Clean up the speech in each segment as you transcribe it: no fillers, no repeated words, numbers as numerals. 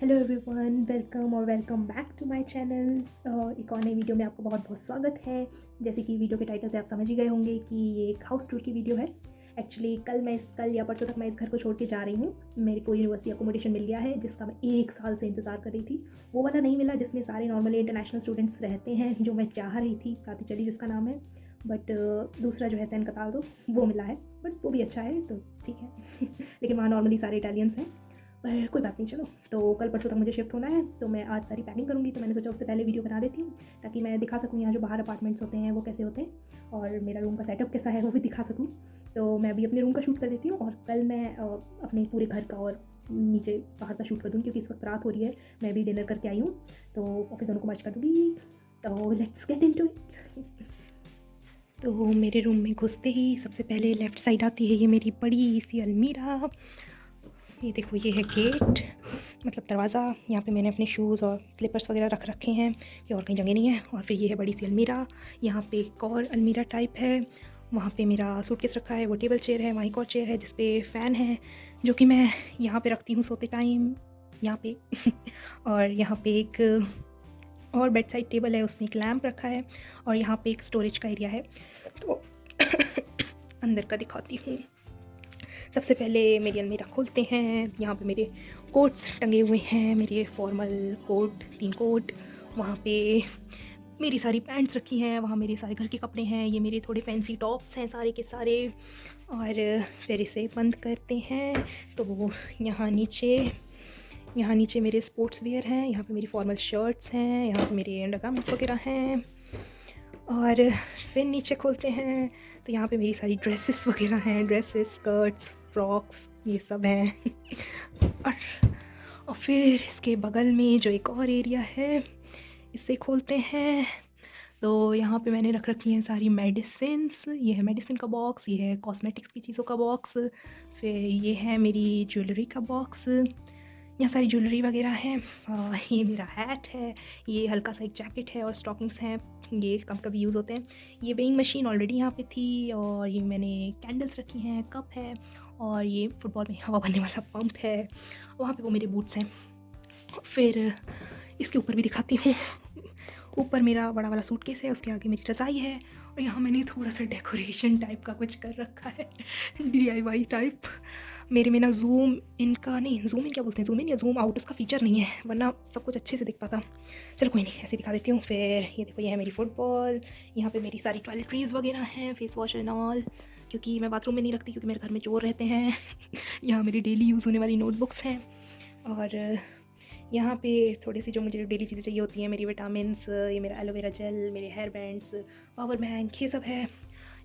Hello everyone, welcome back to my channel. एक और नई वीडियो में आपको बहुत बहुत स्वागत है। जैसे कि वीडियो के टाइटल से आप समझ ही गए होंगे कि ये एक हाउस टूर की वीडियो है। एक्चुअली कल या परसों तक मैं इस घर को छोड़ के जा रही हूँ। मेरे को यूनिवर्सिटी अकोमोडेशन मिल गया है जिसका मैं 1 साल से इंतज़ार कर रही थी। वो वाला नहीं मिला जिसमें सारे नॉर्मली इंटरनेशनल स्टूडेंट्स रहते हैं, जो मैं चाह रही थी, प्रातिचली जिसका नाम है। बट दूसरा जो है सैन कताल वो मिला है, बट वो भी अच्छा है तो ठीक है। लेकिन वहाँ नॉर्मली सारे इटालियंस हैं, पर कोई बात नहीं। चलो, तो कल परसों तक मुझे शिफ्ट होना है, तो मैं आज सारी पैकिंग करूँगी। तो मैंने सोचा उससे पहले वीडियो बना देती हूँ ताकि मैं दिखा सकूँ यहाँ जो बाहर अपार्टमेंट्स होते हैं वो कैसे होते हैं, और मेरा रूम का सेटअप कैसा है वो भी दिखा सकूँ। तो मैं अभी अपने रूम का शूट कर देती हूँ और कल मैं अपने पूरे घर का और नीचे बाहर का शूट कर दूँगी, क्योंकि इस वक्त रात हो रही है। मैं भी डिनर करके आई हूँ, तो ऑफिस दोनों को मर्ज कर दूँगी। तो लेट्स गेट इनटू इट। तो मेरे रूम में घुसते ही सबसे पहले लेफ़्ट साइड आती है ये मेरी बड़ी सी अलमीरा। ये देखो, ये है गेट, मतलब दरवाज़ा। यहाँ पे मैंने अपने शूज़ और स्लीपर्स वगैरह रख रखे हैं, ये और कहीं जगह नहीं है। और फिर ये है बड़ी सी अलमीरा। यहाँ पे एक और अलमीरा टाइप है, वहाँ पे मेरा सूटकेस रखा है। वो टेबल चेयर है, वहाँ एक और चेयर है जिस पे फ़ैन है, जो कि मैं यहाँ पे रखती हूँ सोते टाइम, यहाँ पे। और यहाँ पे एक और बेड साइड टेबल है, उसमें एक लैम्प रखा है, और यहाँ पे एक स्टोरेज का एरिया है। तो अंदर का दिखाती हूँ। सबसे पहले मेरी अलमीरा खोलते हैं। यहाँ पे मेरे कोट्स टंगे हुए हैं, मेरे फॉर्मल कोट, 3 कोट। वहाँ पे मेरी सारी पैंट्स रखी हैं, वहाँ मेरे सारे घर के कपड़े हैं। ये मेरे थोड़े फैंसी टॉप्स हैं सारे के सारे। और फिर इसे बंद करते हैं। तो यहाँ नीचे मेरे स्पोर्ट्स वियर हैं, यहाँ पे मेरी फॉर्मल शर्ट्स हैं, यहाँ पे मेरे अंडरगारमेंट्स वगैरह हैं। और फिर नीचे खोलते हैं तो यहाँ पे मेरी सारी ड्रेसेस वगैरह हैं, ड्रेसेस, स्कर्ट्स, फ्रॉक्स, ये सब हैं। और फिर इसके बगल में जो एक और एरिया है, इसे खोलते हैं। तो यहाँ पे मैंने रख रखी हैं सारी मेडिसिन्स। ये है मेडिसिन का बॉक्स, ये है कॉस्मेटिक्स की चीज़ों का बॉक्स, फिर ये है मेरी ज्वेलरी का बॉक्स। यहाँ सारी ज्वेलरी वगैरह है। ये मेरा हैट है, ये हल्का सा एक जैकेट है, और स्टॉकिंग्स हैं, ये कभी कभी यूज़ होते हैं। ये वेइंग मशीन ऑलरेडी यहाँ पे थी, और ये मैंने कैंडल्स रखी हैं, कप है, और ये फुटबॉल में हवा भरने वाला पंप है। वहाँ पे वो मेरे बूट्स हैं। फिर इसके ऊपर भी दिखाती हूँ। ऊपर मेरा बड़ा वाला सूटकेस है, उसके आगे मेरी रज़ाई है, और यहाँ मैंने थोड़ा सा डेकोरेशन टाइप का कुछ कर रखा है, DIY टाइप। मेरे में ना ज़ूम इन क्या बोलते हैं, ज़ूम इन या ज़ूम आउट, उसका फ़ीचर नहीं है, वरना सब कुछ अच्छे से दिख पाता। चलो कोई नहीं, ऐसे दिखा देती हूँ। फिर ये देखो, ये है मेरी फुटबॉल। यहाँ पे मेरी सारी टॉयलेटरीज़ वगैरह हैं, फेस वॉश एंड ऑल, क्योंकि मैं बाथरूम में नहीं रखती, क्योंकि मेरे घर में चोर रहते हैं। यहाँ मेरी डेली यूज़ होने वाली नोटबुक्स हैं। और यहाँ पे थोड़ी सी जो मुझे डेली चीज़ें चाहिए होती हैं, मेरी विटामिन्स, ये मेरा एलोवेरा जेल, मेरे हेयर बैंड्स, पावर बैंक, ये सब है।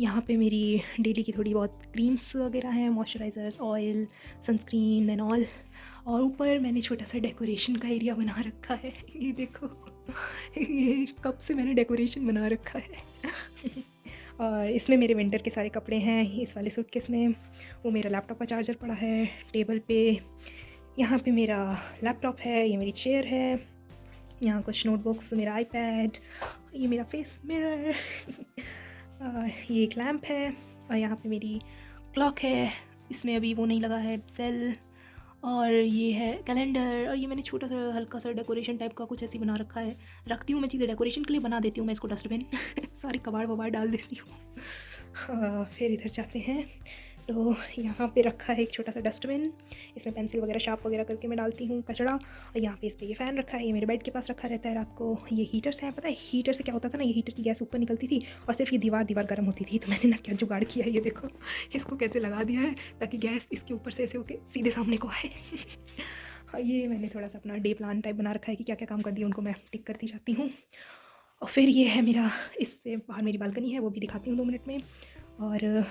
यहाँ पे मेरी डेली की थोड़ी बहुत क्रीम्स वगैरह हैं, moisturisers, oil, sunscreen and all. और ऊपर मैंने छोटा सा डेकोरेशन का एरिया बना रखा है। ये देखो, ये कब से मैंने डेकोरेशन बना रखा है। और इसमें मेरे विंटर के सारे कपड़े हैं, इस वाले सूटकेस में। वो मेरा लैपटॉप का चार्जर पड़ा है टेबल पे। यहाँ पे मेरा लैपटॉप है, ये मेरी चेयर है, यहाँ कुछ नोटबुक्स, मेरा आईपैड, ये मेरा फेस मिरर। ये एक लैम्प है, और यहाँ पे मेरी क्लॉक है, इसमें अभी वो नहीं लगा है सेल। और ये है कैलेंडर, और ये मैंने छोटा सा हल्का सा डेकोरेशन टाइप का कुछ ऐसी बना रखा है। रखती हूँ मैं चीज़ें डेकोरेशन के लिए, बना देती हूँ मैं इसको डस्टबिन। सारी कबाड़ वबाड़ डाल देती हूँ। फिर इधर जाते हैं तो यहाँ पे रखा है एक छोटा सा डस्टबिन, इसमें पेंसिल वगैरह शार्प वगैरह करके मैं डालती हूँ कचरा। और यहाँ पे इस पर ये फ़ैन रखा है, ये मेरे बेड के पास रखा रहता है रात को। ये हीटर्स हैं, पता है हीटर से क्या होता था ना, ये हीटर की गैस ऊपर निकलती थी और सिर्फ ये दीवार गर्म होती थी। तो मैंने ना क्या जुगाड़ किया है, ये देखो, इसको कैसे लगा दिया है ताकि गैस इसके ऊपर से ऐसे होके सीधे सामने को आए। और ये मैंने थोड़ा सा अपना डे प्लान टाइप बना रखा है कि क्या क्या काम कर दिया उनको मैं टिक करती जाती हूँ। और फिर ये है मेरा, इससे बाहर मेरी बालकनी है, वो भी दिखाती हूँ 2 मिनट में। और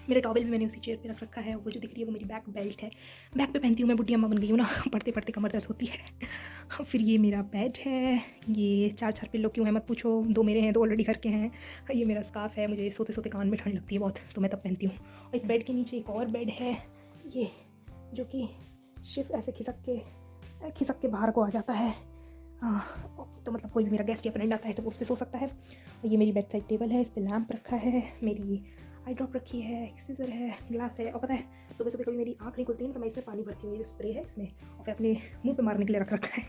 मेरा टॉवल भी मैंने उसी चेयर पे रख रखा है। वो जो दिख रही है वो मेरी बैक बेल्ट है, बैक पे पहनती हूँ मैं, बुढ़ी अम्मा बन गई हूँ ना, पढ़ते पढ़ते कमर दर्द होती है। फिर ये मेरा बेड है, ये 4 पिल्लो क्यों है मत पूछो, 2 मेरे हैं, 2 ऑलरेडी घर के हैं। ये मेरा स्कार्फ है, मुझे सोते सोते कान में ठंड लगती है बहुत, तो मैं तब पहनती हूँ। और इस बेड के नीचे एक और बेड है, ये जो कि शिफ्ट ऐसे खिसक के बाहर को आ जाता है। तो मतलब कोई भी मेरा गेस्ट या फ्रेंड आता है तो वो उस पर सो सकता है। और ये मेरी बेड साइड टेबल है, इस पर लैम्प रखा है, मेरी आई ड्रॉप रखी है, सीज़र है, ग्लास है। और पता है सुबह सुबह कभी मेरी आँख नहीं खुलती है तो मैं इसमें पानी भरती हूँ, ये स्प्रे है इसमें, और फिर अपने मुँह पे मारने के लिए रख रखा है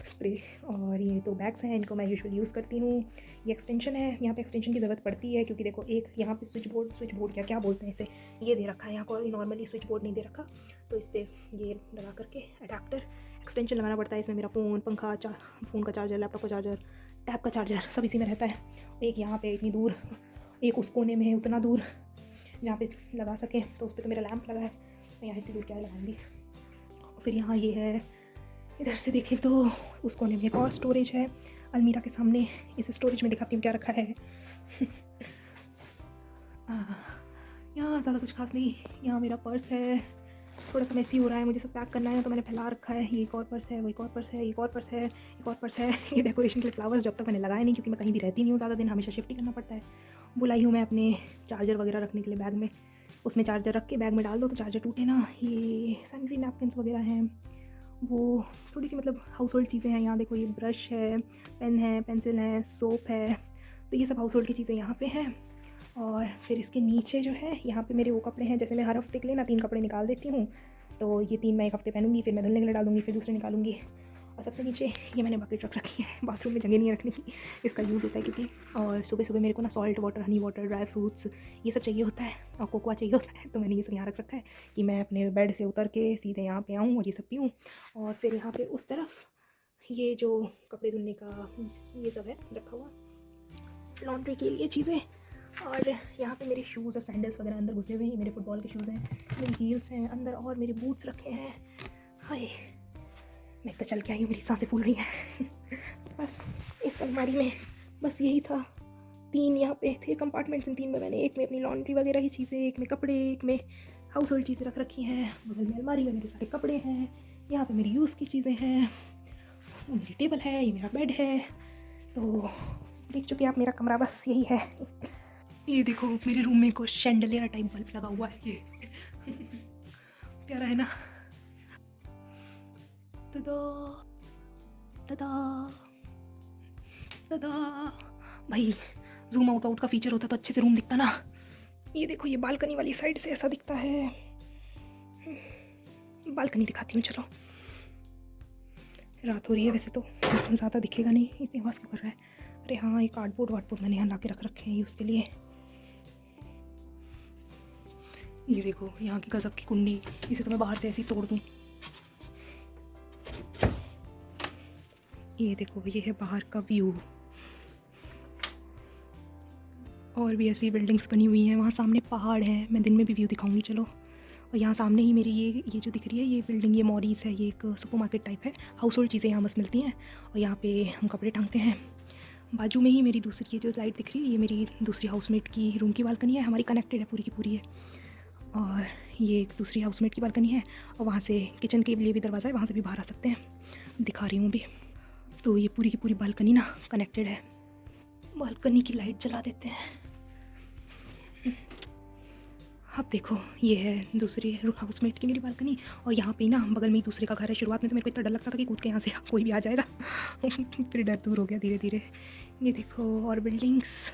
स्प्रे। और ये 2 बैग्स हैं, इनको मैं यूजुअली यूज़ करती हूँ। ये एक्सटेंशन है, यहाँ पे एक्सटेंशन की ज़रूरत पड़ती है क्योंकि देखो एक यहाँ पे स्विच बोर्ड क्या बोलते हैं इसे, ये दे रखा है। यहाँ को नॉर्मली स्विच बोर्ड नहीं दे रखा, तो इस पर ये लगा करके अडेप्टर एक्सटेंशन लगाना पड़ता है। इसमें मेरा फ़ोन, पंखा, फ़ोन का चार्जर, लैपटॉप का चार्जर, टैब का चार्जर सब इसी में रहता है। एक यहाँ पे इतनी दूर, एक उस कोने में है उतना दूर जहाँ पे लगा सकें, तो उस पर तो मेरा लैंप लगा है, मैं यहाँ इतनी दूर क्या लगाऊंगी। फिर यहाँ ये है, इधर से देखें तो उस कोने में एक और स्टोरेज है अलमीरा के सामने। इस स्टोरेज में दिखाती हूँ क्या रखा है यहाँ ज़्यादा कुछ खास नहीं। यहाँ मेरा पर्स है, थोड़ा सा मैसी हो रहा है, मुझे सब पैक करना है तो मैंने फैला रखा है। ये एक और पर्स है, वो एक और पर्स है, एक और पर्स है, एक और पर्स है। ये डेकोरेशन के लिए फ्लावर्स जब तक मैंने लगाए नहीं, क्योंकि मैं कहीं भी रहती नहीं हूँ ज़्यादा दिन, हमेशा शिफ्ट ही करना पड़ता है। बुलाई हूँ मैं अपने चार्जर वगैरह रखने के लिए बैग में, उसमें चार्जर रख के बैग में डाल दो तो चार्जर टूटे ना। ये सैनिटरी नैपकिन्स वगैरह हैं, वो थोड़ी सी मतलब हाउस होल्ड चीज़ें हैं। यहाँ देखो ये ब्रश है, पेन है, पेंसिल है, सोप है, तो ये सब हाउस होल्ड की चीज़ें यहाँ पे हैं। और फिर इसके नीचे जो है यहाँ पे मेरे वो कपड़े हैं, जैसे मैं हर हफ्ते के लिए ना 3 कपड़े निकाल देती हूँ, तो ये 3 मैं एक हफ्ते पहनूंगी, फिर मैं धुलने के लिए डाल दूँगी, फिर दूसरे निकालूंगी। और सबसे नीचे ये मैंने बकेट रख रखी है, बाथरूम में जगह नहीं है रखने की, इसका यूज़ होता है क्योंकि। और सुबह सुबह मेरे को ना salt water, Honey water, dry fruits ये सब चाहिए होता है, और कोकोआ चाहिए होता है, तो मैंने ये सब यहाँ रख रखा है कि मैं अपने बेड से उतर के सीधे यहाँ पे आऊँ और ये सब पीऊँ। और फिर यहाँ पे उस तरफ ये जो कपड़े धुलने का ये सब है रखा हुआ, लॉन्ड्री के लिए चीज़ें। और यहाँ पे मेरे शूज़ और सैंडल्स वगैरह अंदर घुसे हुए हैं, मेरे फुटबॉल के शूज़ हैं, मेरी हील्स हैं अंदर, और मेरे बूट्स रखे हैं। हाय मैं तो चल के आई हूँ, मेरी सांसें फूल रही हैं बस इस अलमारी में बस यही था। 3 यहाँ पे थे कंपार्टमेंट्स, इन 3 में मैंने एक में अपनी लॉन्ड्री वगैरह की चीज़ें, एक में कपड़े, एक में हाउस होल्ड चीज़ें रख रखी हैं। बगल में अलमारी में मेरे सारे कपड़े हैं, यहाँ पे मेरी यूज़ की चीज़ें हैं, वो मेरी टेबल है, ये मेरा बेड है। तो देख चुके आप मेरा कमरा, बस यही है। ये देखो मेरे रूम में को शैंडलियर टाइप बल्ब लगा हुआ है, ये प्यारा है ना। तदा तदा तदा भाई, जूम आउट का फीचर होता तो अच्छे से रूम दिखता ना। ये देखो ये बालकनी वाली साइड से ऐसा दिखता है, बालकनी दिखाती हूँ चलो। रात हो रही है वैसे तो इंसान ज़्यादा दिखेगा नहीं, इतनी आवाज़ क्यों कर रहा है। अरे हाँ ये कार्डबोर्ड मैंने यहाँ ला के रख रखे हैं यूज़ के लिए। ये देखो यहाँ की गजब की कुंडी, इसे तो मैं बाहर से ऐसे ही तोड़ दूँ। ये देखो ये है बाहर का व्यू, और भी ऐसी बिल्डिंग्स बनी हुई हैं, वहाँ सामने पहाड़ है, मैं दिन में भी व्यू दिखाऊंगी चलो। और यहाँ सामने ही मेरी ये जो दिख रही है ये बिल्डिंग, ये मॉरीज है, ये एक सुपरमार्केट टाइप है, हाउस होल्ड चीज़ें यहाँ बस मिलती हैं, और यहाँ पे हम कपड़े टांगते हैं। बाजू में ही मेरी दूसरी ये जो लाइट दिख रही है, ये मेरी दूसरी हाउसमेट की रूम की बालकनी है, हमारी कनेक्टेड है पूरी की पूरी है। और ये एक दूसरी हाउसमेट की बालकनी है, और वहाँ से किचन के लिए भी दरवाज़ा है, वहाँ से भी बाहर आ सकते हैं, दिखा रही हूँ भी। तो ये पूरी की पूरी बालकनी ना कनेक्टेड है। बालकनी की लाइट जला देते हैं। अब देखो ये है दूसरी हाउसमेट की मेरी बालकनी, और यहाँ पे ना बगल में ही दूसरे का घर है। शुरुआत में तो मेरे को इतना डर लगता था कि कूद के यहाँ से कोई भी आ जाएगा फिर डर दूर हो गया धीरे धीरे। ये देखो और बिल्डिंग्स,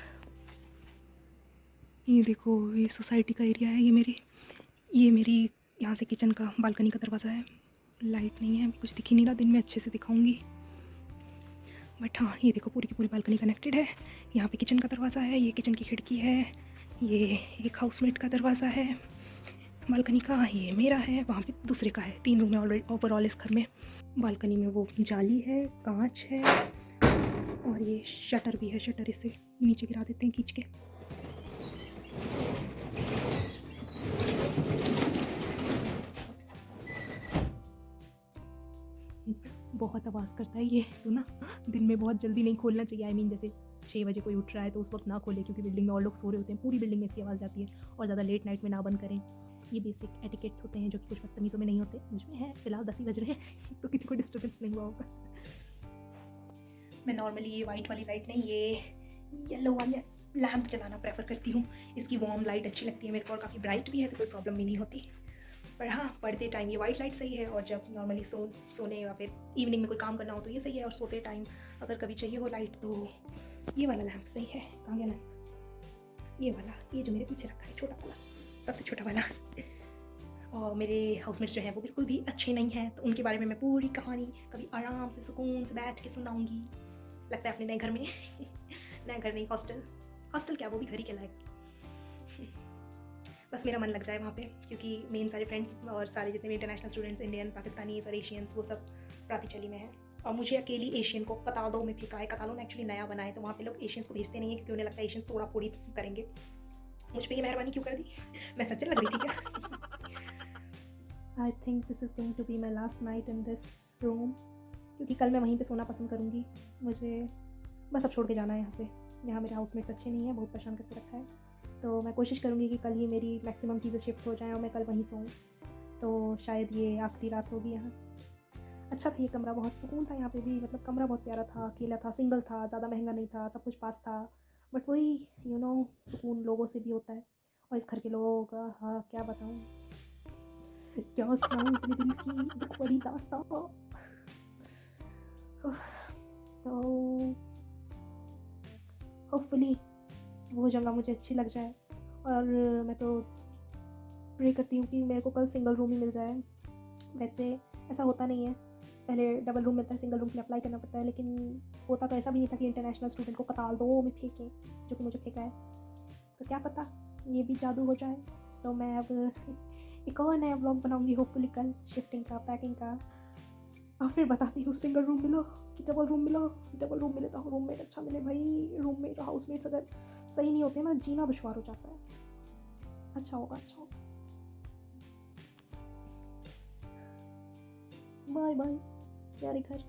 ये देखो ये सोसाइटी का एरिया है, ये मेरी यहाँ से किचन का बालकनी का दरवाज़ा है। लाइट नहीं है, कुछ दिख ही नहीं रहा, दिन में अच्छे से दिखाऊंगी। बट हाँ ये देखो पूरी की पूरी बालकनी कनेक्टेड है। यहाँ पे किचन का दरवाज़ा है, ये किचन की खिड़की है, ये एक हाउसमेट का दरवाज़ा है बालकनी का, ये मेरा है, वहाँ पे दूसरे का है। 3 रूम है ऑलरेडी ओवरऑल इस घर में। बालकनी में वो जाली है, कांच है, और ये शटर भी है, शटर इसे नीचे गिरा देते हैं खींच के। बहुत आवाज़ करता है ये तो ना, दिन में बहुत जल्दी नहीं खोलना चाहिए। आई मीन जैसे 6 बजे कोई उठ रहा है तो उस वक्त ना खोले, क्योंकि बिल्डिंग में और लोग सो रहे होते हैं, पूरी बिल्डिंग में इसकी आवाज़ जाती है। और ज़्यादा लेट नाइट में ना बंद करें, ये बेसिक एटिकेट्स होते हैं जो कि कुछ बदतमीज़ों में नहीं होते, मुझ में है। फिलहाल 10 ही बज रहे हैं तो किसी को डिस्टर्बेंस नहीं हुआ होगा। मैं नॉर्मली ये वाइट वाली लाइट नहीं, ये येलो वाले लैम्प जलाना प्रेफर करती हूँ। इसकी वार्म लाइट अच्छी लगती है मेरे को, और काफ़ी ब्राइट भी है तो कोई प्रॉब्लम भी नहीं होती। पर हाँ पढ़ते टाइम ये वाइट लाइट सही है, और जब नॉर्मली सोने या फिर इवनिंग में कोई काम करना हो तो ये सही है, और सोते टाइम अगर कभी चाहिए हो लाइट तो ये वाला लैंप सही है। कहाँ गया लैंप? ये वाला, ये जो मेरे पीछे रखा है छोटा वाला, सबसे छोटा वाला। और मेरे हाउसमेट्स जो हैं वो बिल्कुल भी अच्छे नहीं हैं, तो उनके बारे में मैं पूरी कहानी कभी आराम से सुकून से बैठ के सुनाऊंगी। लगता है अपने नए घर में नया घर नहीं, हॉस्टल। हॉस्टल क्या, वो भी घर ही के लायक। बस मेरा मन लग जाए वहाँ पे, क्योंकि मेन सारे फ्रेंड्स और सारे जितने भी इंटरनेशनल स्टूडेंट्स, इंडियन, पाकिस्तानी और एशियंस, वो सब प्रातिचली में हैं। और मुझे अकेली एशियन को कतालों में फेंका है। कतालों ने एक्चुअली नया बनाए, तो वहाँ पे लोग एशियंस को भेजते नहीं है, क्योंकि उन्हें लगता है एशियन तोड़ा फोड़ी करेंगे। मुझ पर ये मेहरबानी क्यों कर दी? मैं सच्चे लग रही थी क्या? I think this is going to be my last night in this room, क्योंकि कल मैं वहीं पे सोना पसंद करूँगी। मुझे बस अब छोड़ के जाना है यहाँ से। यहाँ मेरे हाउसमेट्स अच्छे नहीं हैं, बहुत परेशान करके रखा है। तो मैं कोशिश करूँगी कि कल ही मेरी मैक्सिमम चीज़ें शिफ्ट हो जाएँ और मैं कल वहीं सोऊं। तो शायद ये आखिरी रात होगी यहाँ। अच्छा था ये कमरा, बहुत सुकून था यहाँ पे भी, मतलब कमरा बहुत प्यारा था, अकेला था, सिंगल था, ज़्यादा महंगा नहीं था, सब कुछ पास था। बट वही सुकून लोगों से भी होता है। और इस घर के लोगों का, हाँ क्या बताऊँ, क्या सुनाऊँ अपने दिल की दुख भरी दास्तां। तो होपफुली वो जगह मुझे अच्छी लग जाए, और मैं तो प्रे करती हूँ कि मेरे को कल सिंगल रूम ही मिल जाए। वैसे ऐसा होता नहीं है, पहले डबल रूम मिलता है, सिंगल रूम के लिए अप्लाई करना पड़ता है। लेकिन होता तो ऐसा भी नहीं था कि इंटरनेशनल स्टूडेंट को कतालों में फेंकें, जो कि मुझे फेंका है। तो क्या पता ये भी जादू हो जाए। तो मैं अब एक और नया ब्लॉग बनाऊंगी होपफुली कल, शिफ्टिंग का, पैकिंग का, और फिर बताती हूँ सिंगल रूम मिलो कि डबल रूम मिलो। डबल रूम मिले तो रूममेट अच्छा मिले भाई। रूममेट और हाउसमेट्स अगर सही नहीं होते ना, जीना दुश्वार हो जाता है। अच्छा होगा, अच्छा होगा। बाय बाय प्यारे घर।